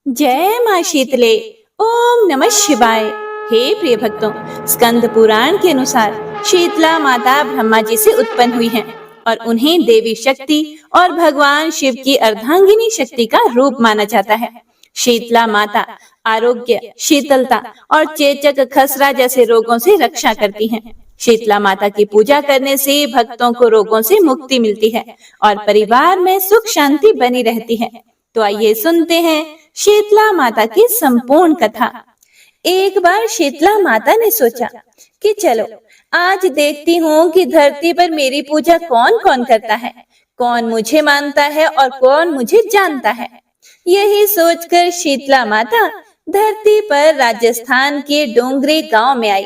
जय माँ शीतले। ओम नमः शिवाय। हे प्रिय भक्तों, स्कंद पुराण के अनुसार शीतला माता ब्रह्मा जी से उत्पन्न हुई हैं और उन्हें देवी शक्ति और भगवान शिव की अर्धांगिनी शक्ति का रूप माना जाता है। शीतला माता आरोग्य, शीतलता और चेचक, खसरा जैसे रोगों से रक्षा करती हैं। शीतला माता की पूजा करने से भक्तों को रोगों से मुक्ति मिलती है और परिवार में सुख शांति बनी रहती है। तो आइए सुनते हैं शीतला माता की संपूर्ण कथा। एक बार शीतला माता ने सोचा कि चलो आज देखती हूँ कि धरती पर मेरी पूजा कौन कौन करता है, कौन मुझे मानता है और कौन मुझे जानता है। यही सोचकर शीतला माता धरती पर राजस्थान के डोंगरे गांव में आई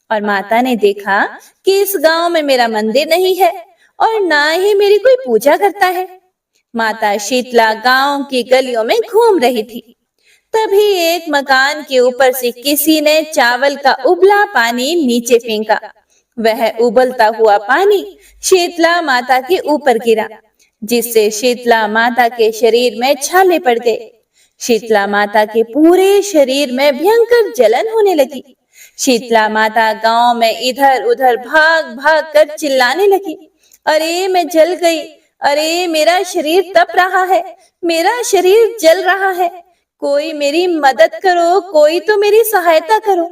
और माता ने देखा कि इस गांव में मेरा मंदिर नहीं है और ना ही मेरी कोई पूजा करता है। माता शीतला गांव की गलियों में घूम रही थी। तभी एक मकान के ऊपर से किसी ने चावल का उबला पानी नीचे फेंका। वह उबलता हुआ पानी शीतला माता के ऊपर गिरा, जिससे शीतला माता के शरीर में छाले पड़ गए। शीतला माता के पूरे शरीर में भयंकर जलन होने लगी। शीतला माता गांव में इधर उधर भाग भाग कर चिल्लाने लगी, अरे मैं जल गई, अरे मेरा शरीर तप रहा है, मेरा शरीर जल रहा है, कोई मेरी मदद करो, कोई तो मेरी सहायता करो।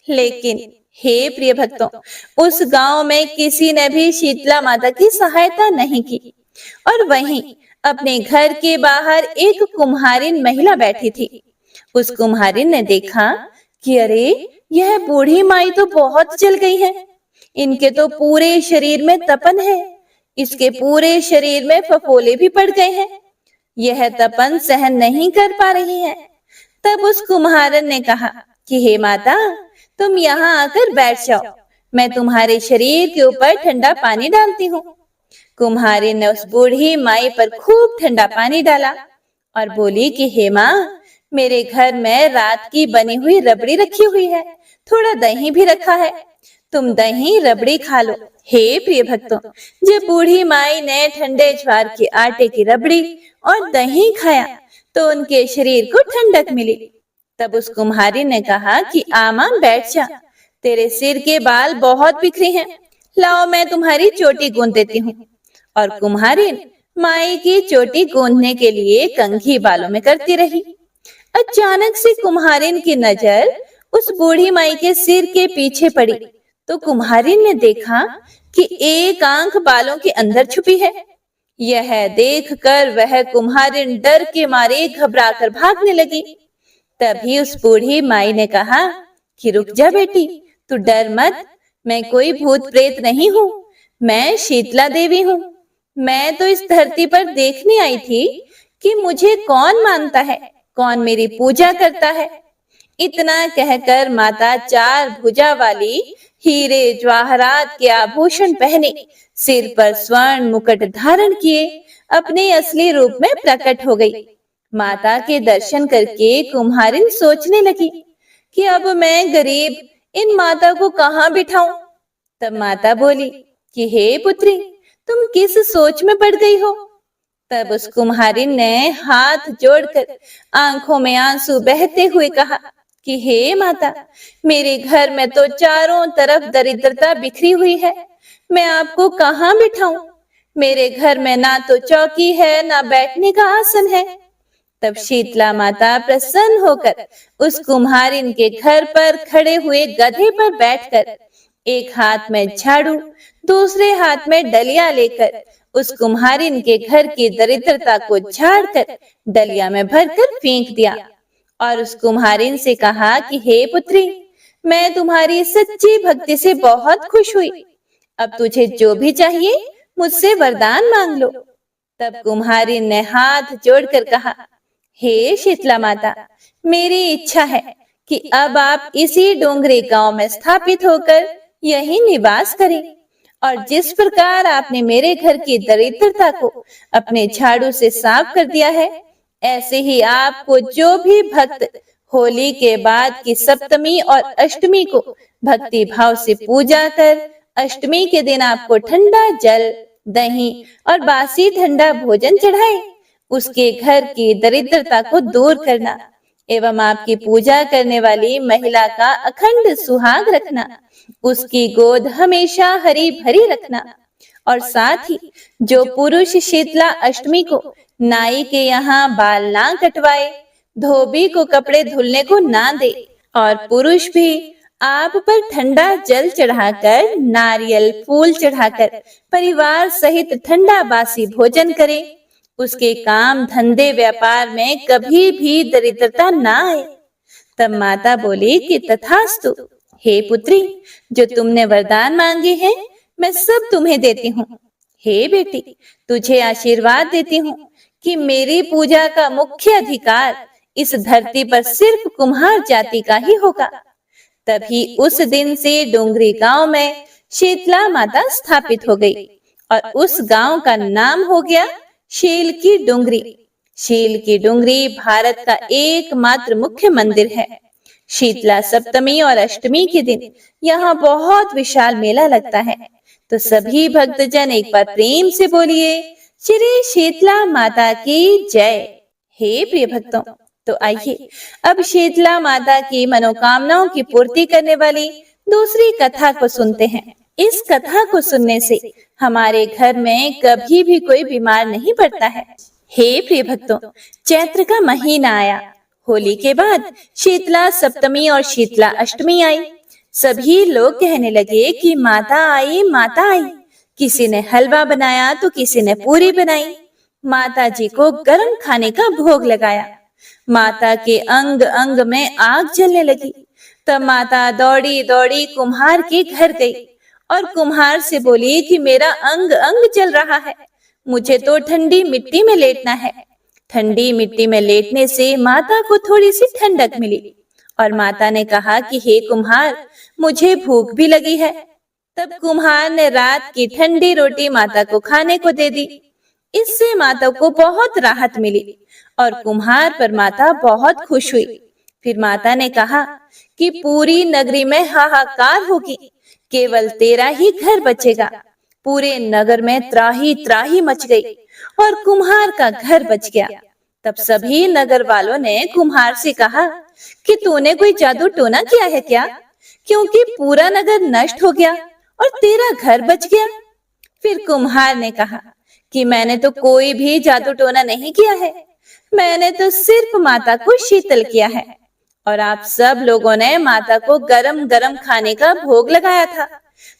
लेकिन हे प्रिय भक्तों, उस गांव में किसी ने भी शीतला माता की सहायता नहीं की। और वहीं अपने घर के बाहर एक कुम्हारिन महिला बैठी थी। उस कुम्हारिन ने देखा कि अरे यह बूढ़ी माई तो बहुत जल गई है, इनके तो पूरे शरीर में तपन है, इसके पूरे शरीर में फफोले भी पड़ गए हैं, यह तपन सहन नहीं कर पा रही है। तब उस कुम्हारन ने कहा कि हे माता, तुम यहाँ आकर बैठ जाओ, मैं तुम्हारे शरीर के ऊपर ठंडा पानी डालती हूँ। कुम्हारिन ने उस बूढ़ी माई पर खूब ठंडा पानी डाला और बोली कि हे माँ, मेरे घर में रात की बनी हुई रबड़ी रखी हुई है, थोड़ा दही भी रखा है, तुम दही रबड़ी खा लो। हे प्रिय भक्तों, जब बूढ़ी माई ने ठंडे ज्वार के आटे की रबड़ी और दही खाया तो उनके शरीर को ठंडक मिली। तब उस कुम्हारी ने कहा कि आमा बैठ जा, तेरे सिर के बाल बहुत बिखरे हैं, लाओ मैं तुम्हारी चोटी गूंद देती हूँ। और कुम्हारिन माई की चोटी गूंदने के लिए कंघी बालों में करती रही। अचानक से कुम्हारिन की नजर उस बूढ़ी माई के सिर के पीछे पड़ी तो कुम्हारिन ने देखा कि एक आंख बालों के अंदर छुपी है। यह देखकर वह कुम्हारिन डर के मारे घबराकर भागने लगी। तभी उस बूढ़ी माई ने कहा कि रुक जा बेटी, तू डर मत, मैं कोई भूत प्रेत नहीं हूँ, मैं शीतला देवी हूँ। मैं तो इस धरती पर देखने आई थी कि मुझे कौन मानता है, कौन मेरी पूजा करता है। इतना कहकर माता चार भुजा वाली हीरे जवाहरात के आभूषण पहने, सिर पर स्वर्ण मुकुट धारण किए अपने असली रूप में प्रकट हो गई। माता के दर्शन करके कुम्हारिन सोचने लगी कि अब मैं गरीब इन माता को कहाँ बिठाऊं। तब माता बोली कि हे पुत्री, तुम किस सोच में पड़ गई हो। तब उस कुम्हारिन ने हाथ जोड़कर आंखों में आंसू बहते हुए कहा कि हे माता, मेरे घर में तो चारों तरफ दरिद्रता बिखरी हुई है, मैं आपको कहाँ बिठाऊं। मेरे घर में ना तो चौकी है, ना बैठने का आसन है। तब शीतला माता प्रसन्न होकर उस कुम्हारिन के घर पर खड़े हुए गधे पर बैठकर एक हाथ में झाड़ू, दूसरे हाथ में डलिया लेकर उस कुम्हारिन के घर की दरिद्रता को झाड़कर डलिया में भरकर फेंक दिया और उस कुम्हारिन से कहा कि हे पुत्री, मैं तुम्हारी सच्ची भक्ति से बहुत खुश हुई, अब तुझे जो भी चाहिए मुझसे वरदान मांग लो। तब कुम्हारिन ने हाथ जोड़कर कहा, हे शीतला माता, मेरी इच्छा है कि अब आप इसी डोंगरे गांव में स्थापित होकर यहीं निवास करें और जिस प्रकार आपने मेरे घर की दरिद्रता को अपने झाड़ू से साफ कर दिया है, ऐसे ही आपको जो भी भक्त होली के बाद की सप्तमी और अष्टमी को भक्ति भाव से पूजा कर अष्टमी के दिन आपको ठंडा जल, दही और बासी ठंडा भोजन चढ़ाए उसके घर की दरिद्रता को दूर करना एवं आपकी पूजा करने वाली महिला का अखंड सुहाग रखना, उसकी गोद हमेशा हरी भरी रखना। और साथ ही जो पुरुष शीतला अष्टमी को नाई के यहाँ बाल ना कटवाए, धोबी को कपड़े धुलने को ना दे और पुरुष भी आप पर ठंडा जल चढ़ाकर, नारियल फूल चढ़ाकर परिवार सहित ठंडा बासी भोजन करे, उसके काम धंधे व्यापार में कभी भी दरिद्रता ना आए। तब माता बोली कि तथास्तु, हे पुत्री, जो तुमने वरदान मांगे हैं मैं सब तुम्हें देती हूँ। हे बेटी, तुझे आशीर्वाद देती हूँ कि मेरी पूजा का मुख्य अधिकार इस धरती पर सिर्फ कुम्हार जाति का ही होगा। तभी उस दिन से डोंगरी गांव में शीतला माता स्थापित हो गई और उस गांव का नाम हो गया शेल की डोंगरी। शेल की डोंगरी भारत का एकमात्र मुख्य मंदिर है। शीतला सप्तमी और अष्टमी के दिन यहाँ बहुत विशाल मेला लगता है। तो सभी भक्तजन एक बार प्रेम से बोलिए, श्री शीतला माता की जय। हे प्रिय भक्तों, तो आइए अब शीतला माता की मनोकामनाओं की पूर्ति करने वाली दूसरी कथा को सुनते हैं। इस कथा को सुनने से हमारे घर में कभी भी कोई बीमार नहीं पड़ता है। हे प्रिय भक्तों, चैत्र का महीना आया, होली के बाद शीतला सप्तमी और शीतला अष्टमी आई। सभी लोग कहने लगे कि माता आई, माता आई। किसी ने हलवा बनाया तो किसी ने पूरी बनाई। माता जी को गर्म खाने का भोग लगाया। माता के अंग अंग में आग जलने लगी। तब माता दौड़ी दौड़ी कुम्हार के घर गई और कुम्हार से बोली कि मेरा अंग अंग जल रहा है, मुझे तो ठंडी मिट्टी में लेटना है। ठंडी मिट्टी में लेटने से माता को थोड़ी सी ठंडक मिली और माता ने कहा कि हे कुम्हार, मुझे भूख भी लगी है। तब कुम्हार ने रात की ठंडी रोटी माता को खाने को दे दी। इससे माता को बहुत राहत मिली और कुम्हार पर माता बहुत खुश हुई। फिर माता ने कहा कि पूरी नगरी में हाहाकार होगी, केवल तेरा ही घर बचेगा। पूरे नगर में त्राही त्राही मच गई और कुम्हार का घर बच गया। तब सभी नगर वालों ने कुम्हार से कहा कि तूने कोई जादू टोना किया है क्या, क्योंकि पूरा नगर नष्ट हो गया और तेरा घर बच गया। फिर कुम्हार ने कहा कि मैंने तो कोई भी जादू टोना नहीं किया है, मैंने तो सिर्फ माता को शीतल किया है और आप सब लोगों ने माता को गरम गरम खाने का भोग लगाया था,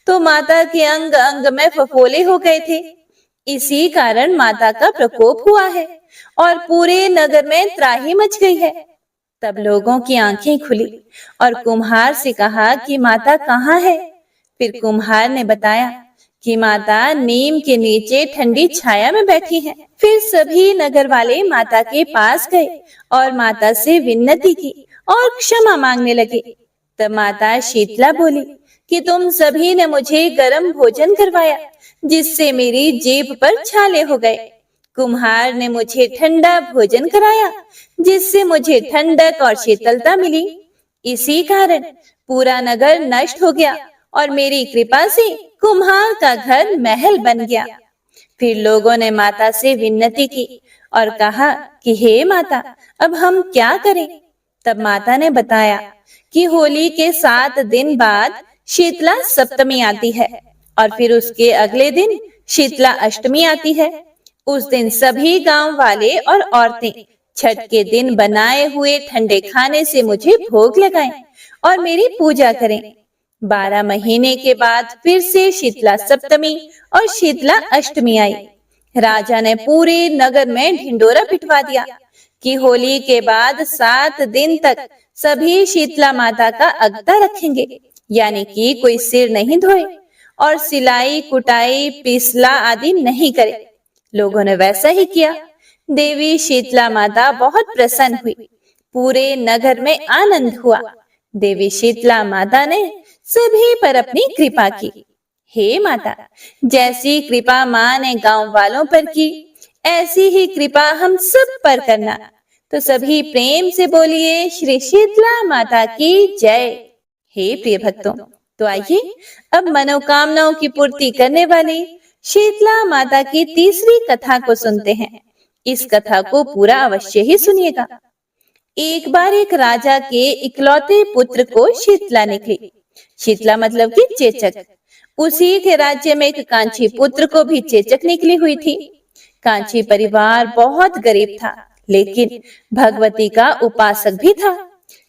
तो माता के अंग अंग में फफोले हो गए थे। इसी कारण माता का प्रकोप हुआ है और पूरे नगर में त्राही मच गई है। तब लोगों की आंखें खुली और कुम्हार से कहा कि माता कहाँ है। फिर कुम्हार ने बताया कि माता नीम के नीचे ठंडी छाया में बैठी हैं। फिर सभी नगर वाले माता के पास गए और माता से विनती की और क्षमा मांगने लगे। तब माता शीतला बोली कि तुम सभी ने मुझे गर्म भोजन करवाया, जिससे मेरी जीभ पर छाले हो गए। कुम्हार ने मुझे ठंडा भोजन कराया, जिससे मुझे ठंडक और शीतलता मिली। इसी कारण पूरा नगर नष्ट हो गया और मेरी कृपा से कुम्हार का घर महल बन गया। फिर लोगों ने माता से विनती की और कहा कि हे माता, अब हम क्या करें। तब माता ने बताया कि होली के 7 दिन बाद शीतला सप्तमी आती है और फिर उसके अगले दिन शीतला अष्टमी आती है। उस दिन सभी गांव वाले और औरतें छठ के दिन बनाए हुए ठंडे खाने से मुझे भोग लगाएं और मेरी पूजा करें। 12 महीने के बाद फिर से शीतला सप्तमी और शीतला अष्टमी आई। राजा ने पूरे नगर में ढिंडोरा पिटवा दिया कि होली के बाद 7 दिन तक सभी शीतला माता का अगता रखेंगे, यानी कि कोई सिर नहीं धोए और सिलाई कुटाई पिसला आदि नहीं करे। लोगों ने वैसा ही किया। देवी शीतला माता बहुत प्रसन्न हुई। पूरे नगर में आनंद हुआ। देवी शीतला माता ने सभी पर अपनी कृपा की। हे माता, जैसी कृपा माँ ने गांव वालों पर की, ऐसी ही कृपा हम सब पर करना। तो सभी प्रेम से बोलिए, श्री शीतला माता की जय। हे प्रिय भक्तों, तो आइए अब मनोकामनाओं की पूर्ति करने वाली शीतला माता की तीसरी कथा को सुनते हैं। इस कथा को पूरा अवश्य ही सुनिएगा। एक बार एक राजा के इकलौते पुत्र को शीतला निकली। शीतला मतलब कि चेचक। उसी के राज्य में एक कांची पुत्र को भी चेचक निकली हुई थी। कांची परिवार बहुत गरीब था, लेकिन भगवती का उपासक भी था।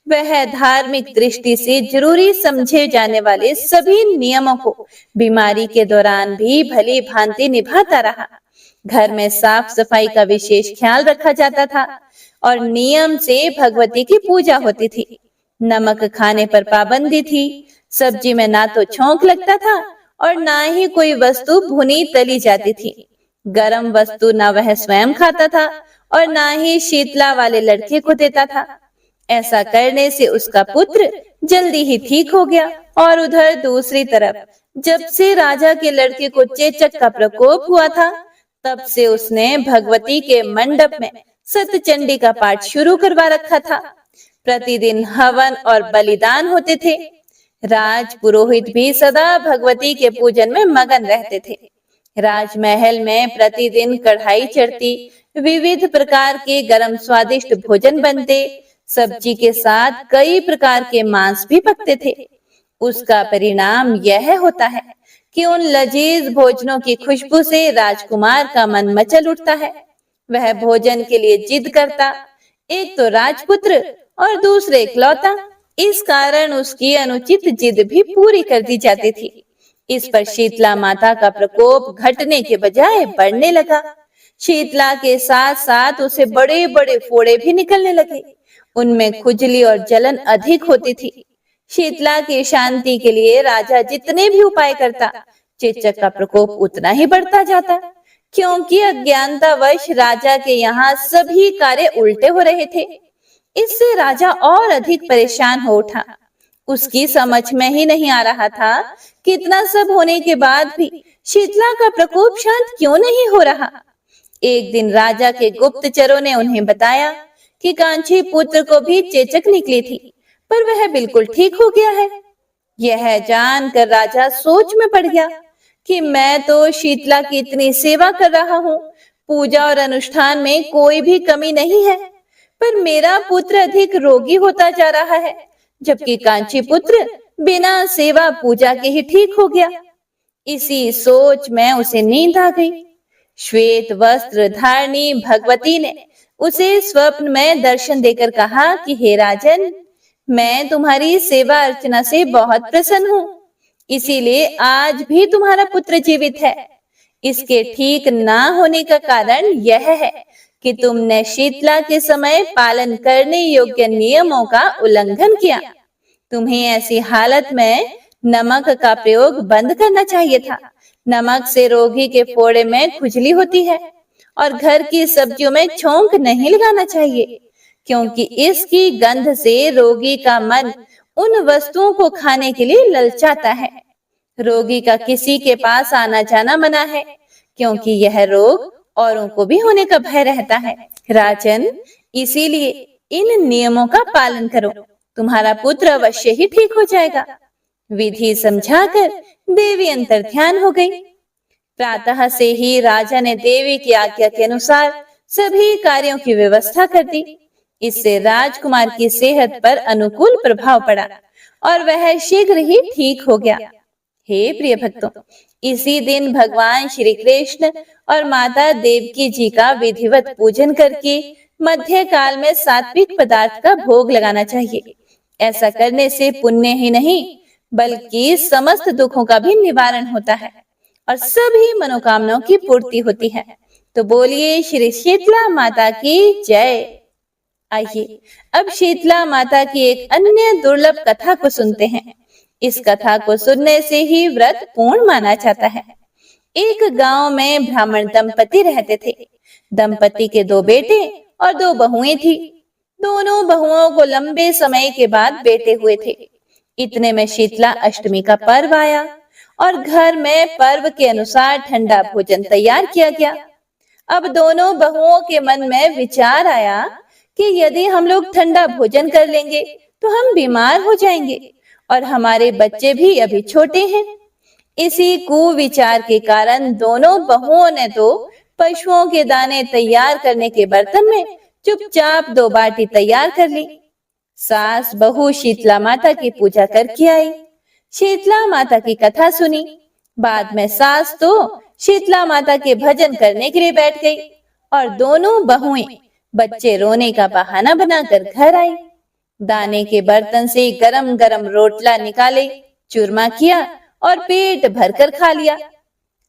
वह धार्मिक दृष्टि से जरूरी समझे जाने वाले सभी नियमों को बीमारी के दौरान भी भली भांति निभाता रहा। घर में साफ सफाई का विशेष ख्याल रखा जाता था और नियम से भगवती की पूजा होती थी। नमक खाने पर पाबंदी थी। सब्जी में ना तो छोंक लगता था और ना ही कोई वस्तु भुनी तली जाती थी। गरम वस्तु ना वह स्वयं खाता था और ना ही शीतला वाले लड़के को देता था। ऐसा करने से उसका पुत्र जल्दी ही ठीक हो गया। और उधर दूसरी तरफ जब से राजा के लड़के को चेचक का प्रकोप हुआ था, तब से उसने भगवती के मंडप में सतचंडी का पाठ शुरू करवा रखा था। प्रतिदिन हवन और बलिदान होते थे। राज पुरोहित भी सदा भगवती के पूजन में मगन रहते थे। राजमहल में प्रतिदिन कढ़ाई चढ़ती, विविध प्रकार के गरम स्वादिष्ट भोजन बनते, सब्जी के साथ कई प्रकार के मांस भी पकते थे। उसका परिणाम यह होता है कि उन लजीज भोजनों की खुशबू से राजकुमार का मन मचल उठता है। वह भोजन के लिए जिद करता, एक तो राजपुत्र और दूसरे इकलौता। इस कारण उसकी अनुचित जिद भी पूरी कर दी जाती थी। इस पर शीतला माता का प्रकोप घटने के बजाय बढ़ने लगा। शीतला के साथ साथ उसे बड़े बड़े फोड़े भी निकलने लगे। उनमें खुजली और जलन अधिक होती थी। शीतला की शांति के लिए राजा जितने भी उपाय करता, चेचक का प्रकोप उतना ही बढ़ता जाता, क्योंकि अज्ञानतावश राजा के यहाँ सभी कार्य उल्टे हो रहे थे। इससे राजा और अधिक परेशान हो उठा। उसकी समझ में ही नहीं आ रहा था कि इतना सब होने के बाद भी शीतला का प्रकोप शांत क्यों नहीं हो रहा। एक दिन राजा के गुप्तचरों ने उन्हें बताया कि कांची पुत्र को भी चेचक निकली थी, पर वह बिल्कुल ठीक हो गया है। यह जानकर राजा सोच में पड़ गया कि मैं तो शीतला की इतनी सेवा कर रहा हूँ, पूजा और अनुष्ठान में कोई भी कमी नहीं है, पर मेरा पुत्र अधिक रोगी होता जा रहा है, जबकि कांची पुत्र बिना सेवा पूजा के ही ठीक हो गया। इसी सोच में उसे नींद आ गई। श्वेत वस्त्र धारणी भगवती ने उसे स्वप्न में दर्शन देकर कहा कि हे राजन, मैं तुम्हारी सेवा अर्चना से बहुत प्रसन्न हूँ, इसीलिए आज भी तुम्हारा पुत्र जीवित है। इसके ठीक ना होने का कारण यह है कि तुमने शीतला के समय पालन करने योग्य नियमों का उल्लंघन किया। तुम्हें ऐसी हालत में नमक का प्रयोग बंद करना चाहिए था। नमक से रोगी के फोड़े में खुजली होती है और घर की सब्जियों में छोंक नहीं लगाना चाहिए, क्योंकि इसकी गंध से रोगी का मन उन वस्तुओं को खाने के लिए ललचाता है। रोगी का किसी के पास आना जाना मना है, क्योंकि यह रोग औरों को भी होने का भय रहता है। राजन, इसीलिए इन नियमों का पालन करो, तुम्हारा पुत्र अवश्य ही ठीक हो जाएगा। विधि समझाकर देवी अंतर्ध्यान हो गई। प्रातः से ही राजा ने देवी की आज्ञा के अनुसार सभी कार्यों की व्यवस्था कर दी। इससे राजकुमार की सेहत पर अनुकूल प्रभाव पड़ा और वह शीघ्र ही ठीक हो गया। हे प्रिय भक्तों, इसी दिन भगवान श्री कृष्ण और माता देवकी जी का विधिवत पूजन करके मध्य काल में सात्विक पदार्थ का भोग लगाना चाहिए। ऐसा करने से पुण्य ही नहीं बल्कि समस्त दुखों का भी निवारण होता है और सभी मनोकामनाओं की पूर्ति होती है। तो बोलिए श्री शीतला माता की जय। आइए अब शीतला माता की एक अन्य दुर्लभ कथा को सुनते हैं। इस कथा को सुनने से ही व्रत पूर्ण माना जाता है। एक गांव में ब्राह्मण दंपति रहते थे। दंपति के 2 बेटे और 2 बहुएं थी। दोनों बहुओं को लंबे समय के बाद बेटे हुए थे। इतने में शीतला अष्टमी का पर्व आया और घर में पर्व के अनुसार ठंडा भोजन तैयार किया गया। अब दोनों बहुओं के मन में विचार आया कि यदि हम लोग ठंडा भोजन कर लेंगे तो हम बीमार हो जाएंगे और हमारे बच्चे भी अभी छोटे हैं। इसी कुविचार के कारण दोनों बहुओं ने तो पशुओं के दाने तैयार करने के बर्तन में चुपचाप 2 बाटी तैयार कर ली। सास बहू शीतला माता की पूजा करके आई। शीतला माता की कथा सुनी। बाद में सास तो शीतला माता के भजन करने के लिए बैठ गई और दोनों बहुएं बच्चे रोने का बहाना बनाकर घर आई। दाने के बर्तन से गरम गरम रोटला निकाले, चूरमा किया और पेट भरकर खा लिया।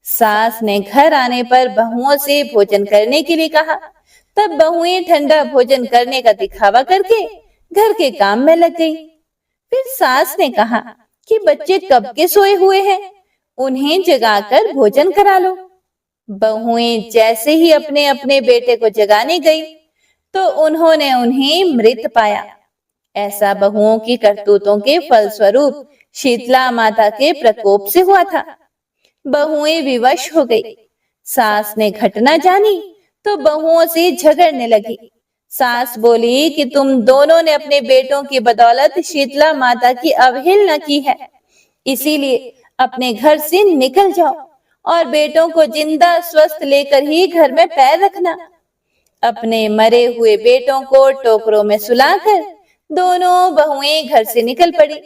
सास ने घर आने पर बहुओं से भोजन करने के लिए कहा। तब बहुएं ठंडा भोजन करने का दिखावा करके घर के काम में लग गई। फिर सास ने कहा कि बच्चे कब के सोए हुए हैं, उन्हें जगाकर भोजन करा लो। बहुएं जैसे ही अपने अपने बेटे को जगाने गई तो उन्होंने उन्हें मृत पाया। ऐसा बहुओं की करतूतों के फलस्वरूप शीतला माता के प्रकोप से हुआ था। बहुएं विवश हो गई। सास ने घटना जानी तो बहुओं से झगड़ने लगी। सास बोली कि तुम दोनों ने अपने बेटों की बदौलत शीतला माता की अवहेलना की है, इसीलिए अपने घर से निकल जाओ और बेटों को जिंदा स्वस्थ लेकर ही घर में पैर रखना। अपने मरे हुए बेटों को टोकरों में सुलाकर दोनों बहुएं घर से निकल पड़ी।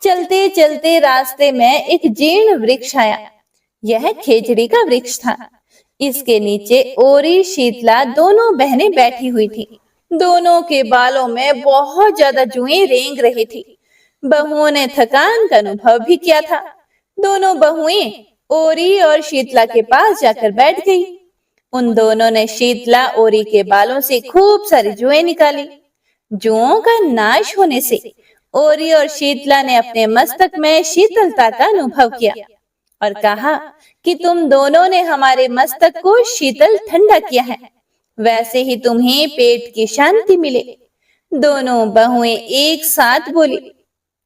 चलते चलते रास्ते में एक जीर्ण वृक्ष आया। यह खेजड़ी का वृक्ष था। इसके नीचे ओरी शीतला दोनों बहनें बैठी हुई थी। दोनों के बालों में बहुत ज्यादा जुएं रेंग रही थी। बहुओं ने थकान का अनुभव भी किया था। दोनों बहुएं ओरी और शीतला के पास जाकर बैठ गई। उन दोनों ने शीतला ओरी के बालों से खूब सारी जुएं निकाली। जुओं का नाश होने से ओरी और शीतला ने अपने मस्तक में शीतलता का अनुभव किया और कहा कि तुम दोनों ने हमारे मस्तक को शीतल ठंडा किया है, वैसे ही तुम्हें पेट की शांति मिले। दोनों बहुएं एक साथ बोली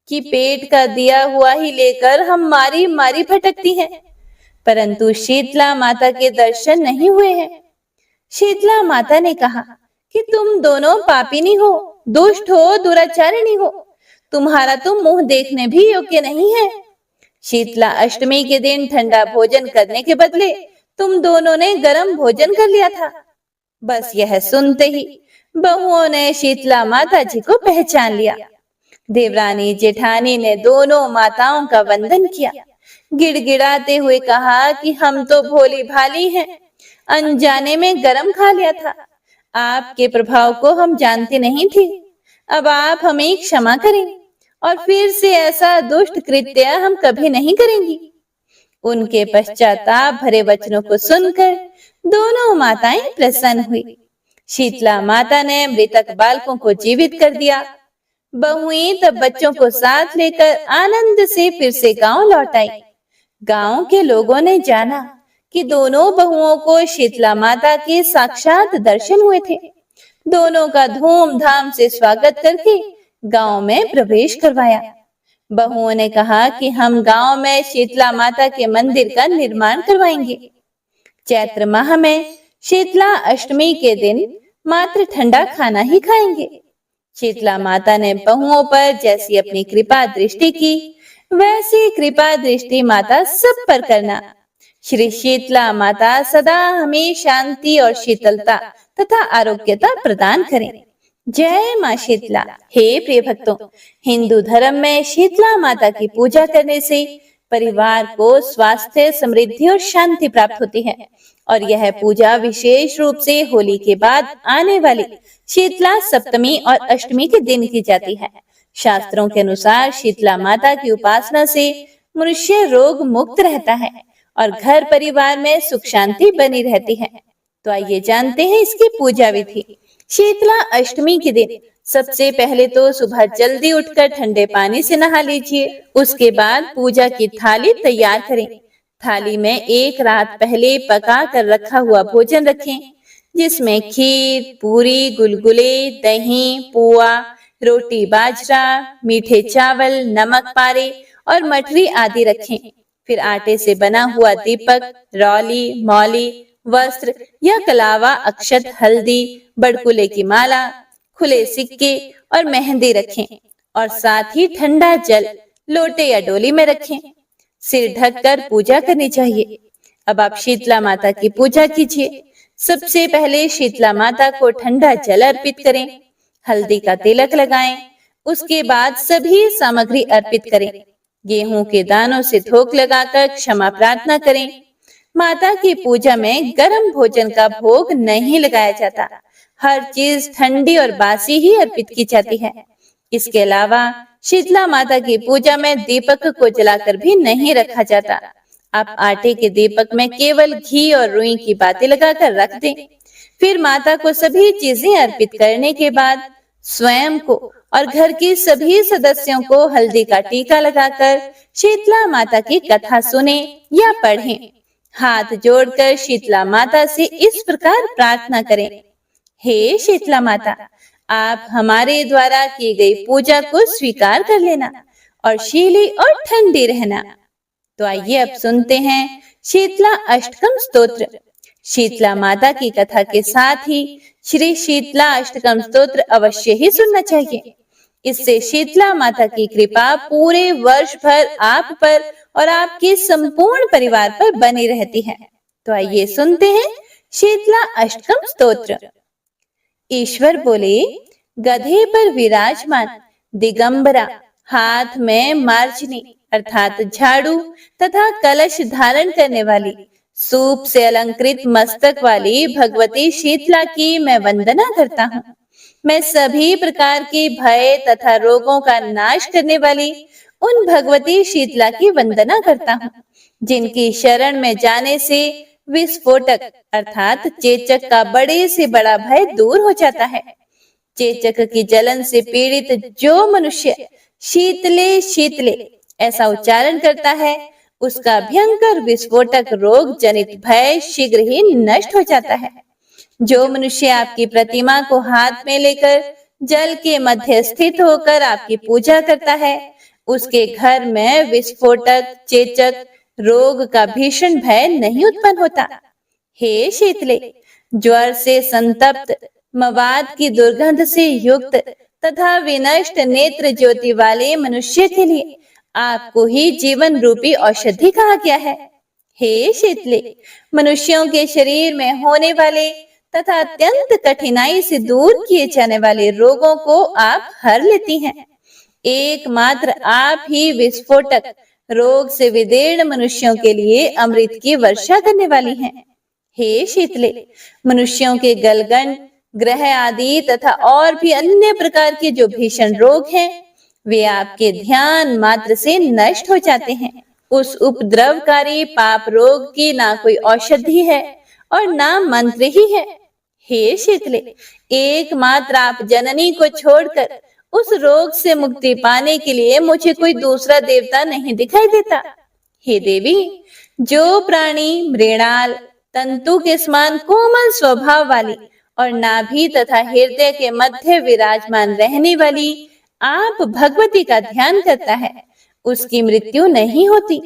कि पेट का दिया हुआ ही लेकर हम मारी मारी भटकती हैं, परंतु शीतला माता के दर्शन नहीं हुए हैं। शीतला माता ने कहा कि तुम दोनों पापिनी हो, दुष्ट हो, दुराचारिणी हो। तुम्हारा तो मुंह देखने भी योग्य नहीं है। शीतला अष्टमी के दिन ठंडा भोजन करने के बदले तुम दोनों ने गरम भोजन कर लिया था। बस यह सुनते ही बहुओं ने शीतला माता जी को पहचान लिया। देवरानी जेठानी ने दोनों माताओं का वंदन किया। गिड़गिड़ाते हुए कहा कि हम तो भोली भाली हैं, अनजाने में गरम खा लिया था। आपके प्रभाव को हम जानते नहीं थे। अब आप हमें क्षमा करें और फिर से ऐसा दुष्ट कृत्य हम कभी नहीं करेंगी। उनके पश्चाताप भरे वचनों को सुनकर दोनों माताएं प्रसन्न हुई। शीतला माता ने मृतक बालकों को जीवित कर दिया। बहुएं तब बच्चों को साथ लेकर आनंद से फिर से गांव लौट आई। गांव के लोगों ने जाना कि दोनों बहुओं को शीतला माता के साक्षात दर्शन हुए थे। दोनों का धूमधाम से स्वागत करके गांव में प्रवेश करवाया। बहुओं ने कहा कि हम गांव में शीतला माता के मंदिर का निर्माण करवाएंगे। चैत्र माह में शीतला अष्टमी के दिन मात्र ठंडा खाना ही खाएंगे। शीतला माता ने बहुओं पर जैसी अपनी कृपा दृष्टि की, वैसी कृपा दृष्टि माता सब पर करना। श्री शीतला माता सदा हमें शांति और शीतलता तथा आरोग्यता प्रदान करें। जय माँ शीतला। हे प्रिय भक्तों, हिंदू धर्म में शीतला माता की पूजा करने से परिवार को स्वास्थ्य, समृद्धि और शांति प्राप्त होती है और यह पूजा विशेष रूप से होली के बाद आने वाली शीतला सप्तमी और अष्टमी के दिन की जाती है। शास्त्रों के अनुसार शीतला माता की उपासना से मनुष्य रोग मुक्त रहता है और घर परिवार में सुख शांति बनी रहती है। तो आइए जानते हैं इसकी पूजा विधि। शीतला अष्टमी के दिन सबसे पहले तो सुबह जल्दी उठकर ठंडे पानी से नहा लीजिए। उसके बाद पूजा की थाली तैयार करें। थाली में एक रात पहले पका कर रखा हुआ भोजन रखें, जिसमें खीर, पूरी, गुलगुले, दही, पुआ, रोटी बाजरा, मीठे चावल, नमक पारे और मठरी आदि रखें। फिर आटे से बना हुआ दीपक, रौली, मौली, वस्त्र या कलावा, अक्षत, हल्दी, बड़कुले की माला, खुले सिक्के और मेहंदी रखें और साथ ही ठंडा जल लोटे या डोली में रखें। सिर ढककर पूजा करनी चाहिए। अब आप शीतला माता की पूजा कीजिए। सबसे पहले शीतला माता को ठंडा जल अर्पित करें, हल्दी का तिलक लगाएं, उसके बाद सभी सामग्री अर्पित करें। गेहूं के दानों से थोक लगाकर क्षमा प्रार्थना करें। माता की पूजा में गर्म भोजन का भोग नहीं लगाया जाता। हर चीज ठंडी और बासी ही अर्पित की जाती है। इसके अलावा शीतला माता की पूजा में दीपक को जलाकर भी नहीं रखा जाता। आप आटे के दीपक में केवल घी और रुई की बातें लगाकर रख दें। फिर माता को सभी चीजें अर्पित करने के बाद स्वयं को और घर के सभी सदस्यों को हल्दी का टीका लगाकर शीतला माता की कथा सुने या पढ़ें। हाथ जोड़कर शीतला माता से इस प्रकार प्रार्थना करें, हे शीतला माता, आप हमारे द्वारा की गई पूजा को स्वीकार कर लेना और शीली और ठंडी रहना। तो आइए अब सुनते हैं शीतला अष्टकम स्तोत्र। शीतला माता की कथा के साथ ही श्री शीतला अष्टकम स्तोत्र अवश्य ही सुनना चाहिए। इससे शीतला माता की कृपा पूरे वर्ष भर आप पर और आपके संपूर्ण परिवार पर बनी रहती है। तो आइए सुनते हैं शीतला अष्टकम स्तोत्र। ईश्वर बोले, गधे पर विराजमान दिगंबरा, हाथ में मार्जनी अर्थात झाड़ू तथा कलश धारण करने वाली, सूप से अलंकृत मस्तक वाली भगवती शीतला की मैं वंदना करता हूँ। मैं सभी प्रकार के भय तथा रोगों का नाश करने वाली उन भगवती शीतला की वंदना करता हूँ, जिनकी शरण में जाने से विस्फोटक अर्थात चेचक का बड़े से बड़ा भय दूर हो जाता है। चेचक की जलन से पीड़ित जो मनुष्य शीतले शीतले ऐसा उच्चारण करता है, उसका भयंकर विस्फोटक रोग जनित भय शीघ्र ही नष्ट हो जाता है। जो मनुष्य आपकी प्रतिमा को हाथ में लेकर जल के मध्य स्थित होकर आपकी पूजा करता है, उसके घर में विस्फोटक चेचक रोग का भीषण भय नहीं उत्पन्न होता। हे शीतले, ज्वर से संतप्त, मवाद की दुर्गंध से युक्त तथा विनष्ट नेत्र ज्योति वाले मनुष्य के लिए आपको ही जीवन रूपी औषधि कहा गया है। हे शीतले, मनुष्यों के शरीर में होने वाले तथा अत्यंत कठिनाई से दूर किए जाने वाले रोगों को आप हर लेती हैं। एकमात्र आप ही विस्फोटक रोग से विदीर्ण मनुष्यों के लिए अमृत की वर्षा करने वाली हैं। हे शीतले, मनुष्यों के गलगंड, ग्रह आदि तथा और भी अन्य प्रकार के जो भीषण रोग हैं, वे आपके ध्यान मात्र से नष्ट हो जाते हैं। उस उपद्रवकारी पाप रोग की ना कोई औषधि है और ना मंत्र ही है। हे शीतले, एकमात्र आप जननी को छोड़कर उस रोग से मुक्ति पाने के लिए मुझे कोई दूसरा देवता नहीं दिखाई देता। हे देवी, जो प्राणी मृणाल तंतु के समान कोमल स्वभाव वाली और नाभि तथा हृदय के मध्य विराजमान रहने वाली आप भगवती का ध्यान करता है, उसकी मृत्यु नहीं होती।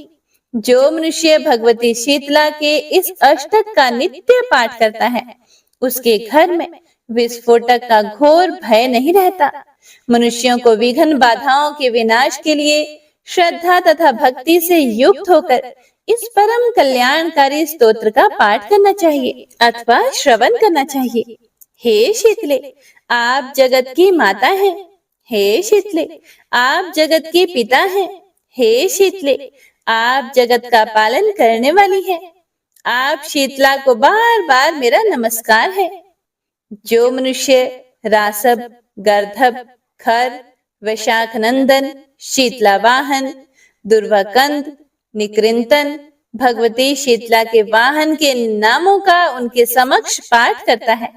जो मनुष्य भगवती शीतला के इस अष्टक का नित्य पाठ करता है, उसके घर में विस्फोटक का घोर भय नहीं रहता। मनुष्यों को विघ्न बाधाओं के विनाश के लिए श्रद्धा तथा भक्ति से युक्त होकर इस परम कल्याणकारी स्तोत्र का पाठ करना चाहिए अथवा श्रवण करना चाहिए। हे शीतले, आप जगत की माता हैं। हे शीतले, आप जगत के पिता हैं। हे शीतले, आप जगत का पालन करने वाली हैं। आप शीतला को बार बार मेरा नमस्कार है। जो मनुष्य रासव, गर्धव, खर, वैशाख नंदन, शीतला वाहन, दुर्वाकंद, निकृंतन, भगवती शीतला के वाहन के नामों का उनके समक्ष पाठ करता है,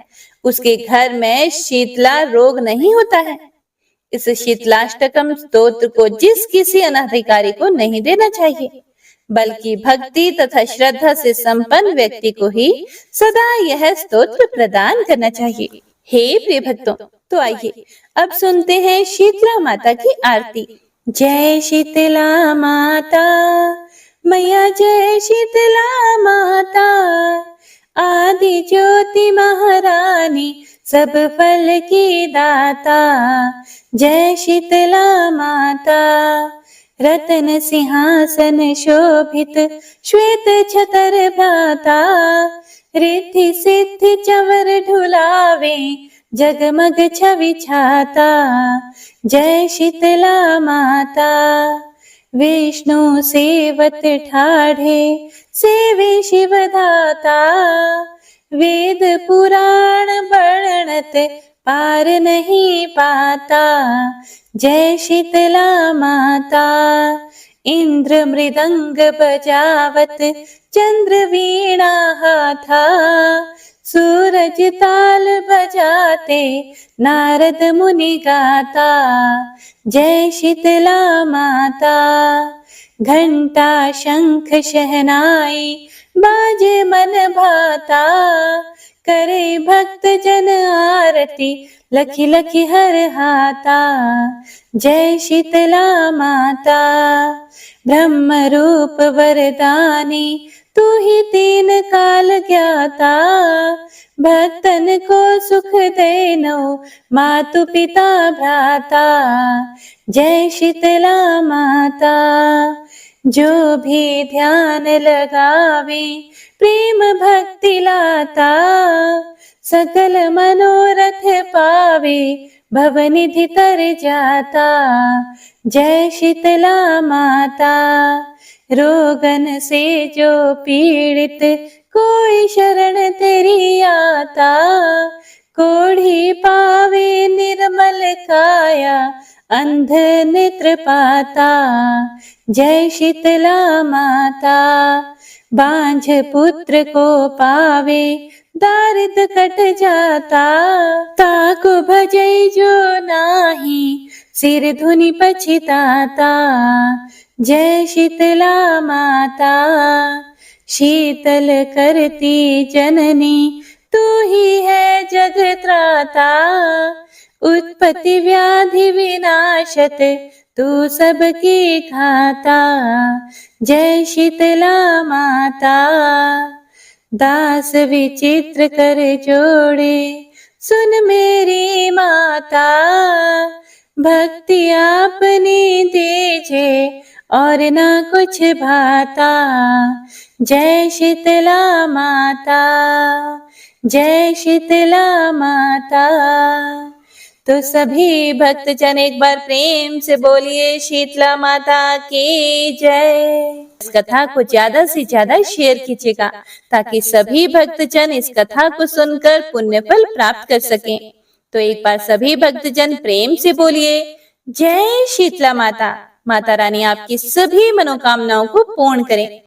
उसके घर में शीतला रोग नहीं होता है। इस शीतलाष्टकम स्तोत्र को जिस किसी अनाधिकारी को नहीं देना चाहिए, बल्कि भक्ति तथा श्रद्धा से संपन्न व्यक्ति को ही सदा यह स्तोत्र प्रदान करना चाहिए। हे प्रिय भक्तों, तो आइए अब सुनते हैं शीतला माता की आरती। जय शीतला माता मैया, जय शीतला माता, आदि ज्योति महारानी, सब फल की दाता। जय शीतला माता, रतन सिंहासन शोभित श्वेत छतर भ्राता, रिद्धि सिद्धि चवर ढुलावे जगमग छवि छाता। जय शीतला माता। विष्णु सेवत ठाढ़े सेवे शिवदाता, वेद पुराण वर्णत पार नहीं पाता। जय शीतला माता। इंद्र मृदंग बजावत चंद्र वीणा हाथा, सूरज ताल बजाते नारद मुनि गाता। जय शीतला माता। घंटा शंख शहनाई बाजे मन भाता, करे भक्त जन आरती लखी लखी हर हाता। जय शीतला माता। ब्रह्म रूप वरदानी तू ही तीन काल ज्ञाता, भक्तन को सुख देनो मातु पिता भ्राता। जय शीतला माता। जो भी ध्यान लगावे प्रेम भक्ति लाता, सकल मनोरथ पावे भवनिधि तर जाता। जय शीतला माता। रोगन से जो पीड़ित कोई शरण तेरी आता, कोढ़ी पावे निर्मल काया अंध नेत्र पाता। जय शीतला माता। बांझ पुत्र को पावे दारिद कट जाता, ताको भजई जो नाही सिर धुनि पछिताता। जय शीतला माता। शीतल करती जननी तू ही है जग त्राता, उत्पत्ति व्याधि विनाशत तू सबकी घाता। जय शीतला माता। दास विचित्र कर जोड़े सुन मेरी माता, भक्ति आपने दीजे और ना कुछ भाता। जय शीतला माता। जय शीतला माता। तो सभी भक्तजन एक बार प्रेम से बोलिए शीतला माता की जय। इस कथा को ज्यादा से ज्यादा शेयर कीजिएगा ताकि सभी भक्तजन इस कथा को सुनकर पुण्य फल प्राप्त कर सकें। तो एक बार सभी भक्तजन प्रेम से बोलिए जय शीतला माता। माता रानी आपकी सभी मनोकामनाओं को पूर्ण करें।